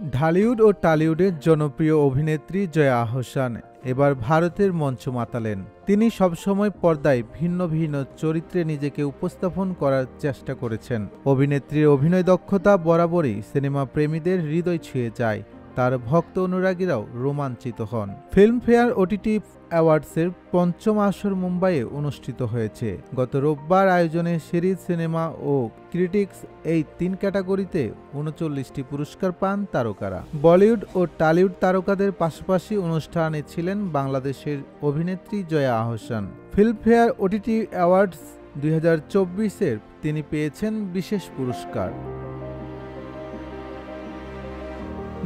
ঢালিউড ও টলিউডের জনপ্রিয় অভিনেত্রী জয়া আহসান এবার ভারতের মঞ্চ মাতালেন। তিনি সবসময় পর্দায় ভিন্ন ভিন্ন চরিত্রে নিজেকে উপস্থাপন করার চেষ্টা করেছেন। অভিনেত্রীর অভিনয় দক্ষতা বরাবরই সিনেমা প্রেমীদের হৃদয় ছুঁয়ে যায়। তার ভক্ত অনুরাগীরাও রোমাঞ্চিত হন। ফিল্মফেয়ার ওটিটি অ্যাওয়ার্ডসের পঞ্চম আসর মুম্বাইয়ে অনুষ্ঠিত হয়েছে। গত রোববার আয়োজনে সিরিজ, সিনেমা ও ক্রিটিক্স এই ৩ ক্যাটাগরিতে ৩৯টি পুরস্কার পান তারকারা। বলিউড ও টলিউড তারকাদের পাশাপাশি অনুষ্ঠানে ছিলেন বাংলাদেশের অভিনেত্রী Jaya Ahsan. Filmfare OTT awards ২০২৪-এর তিনি পেয়েছেন বিশেষ পুরস্কার।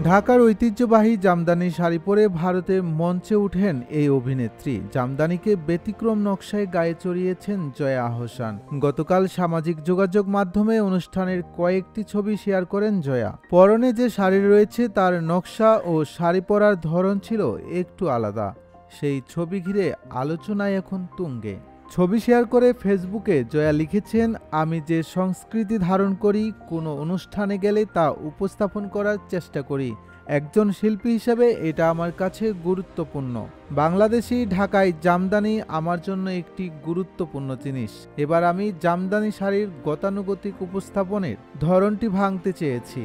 ঢাকার ঐতিহ্যবাহী জামদানি শাড়ি পরে ভারতে মঞ্চে উঠেন এই অভিনেত্রী। জামদানিকে ব্যতিক্রম নকশায় গায়ে চড়িয়েছেন জয়া আহসান। গতকাল সামাজিক যোগাযোগ মাধ্যমে অনুষ্ঠানের কয়েকটি ছবি শেয়ার করেন জয়া। পরনে যে শাড়ি রয়েছে তার নকশা ও শাড়ি পরার ধরন ছিল একটু আলাদা। সেই ছবি ঘিরে আলোচনায় এখন তুঙ্গে। ছবি শেয়ার করে ফেসবুকে জয়া লিখেছেন, আমি যে সংস্কৃতি ধারণ করি, কোনো অনুষ্ঠানে গেলে তা উপস্থাপন করার চেষ্টা করি। একজন শিল্পী হিসেবে এটা আমার কাছে গুরুত্বপূর্ণ। বাংলাদেশি ঢাকায় জামদানি আমার জন্য একটি গুরুত্বপূর্ণ জিনিস। এবার আমি জামদানি শাড়ির গতানুগতিক উপস্থাপনের ধরনটি ভাঙতে চেয়েছি।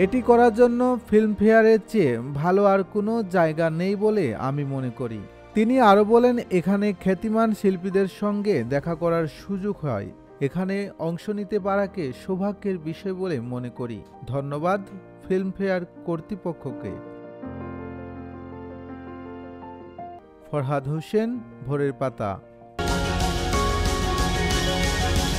এটি করার জন্য ফিল্মফেয়ারের চেয়ে ভালো আর কোনো জায়গা নেই বলে আমি মনে করি। তিনি আরও বলেন, এখানে খ্যাতিমান শিল্পীদের সঙ্গে দেখা করার সুযোগ হয়। এখানে অংশ নিতে পারাকে সৌভাগ্যের বিষয় বলে মনে করি। ধন্যবাদ ফিল্মফেয়ার কর্তৃপক্ষকে। ফরহাদ হোসেন, ভোরের পাতা।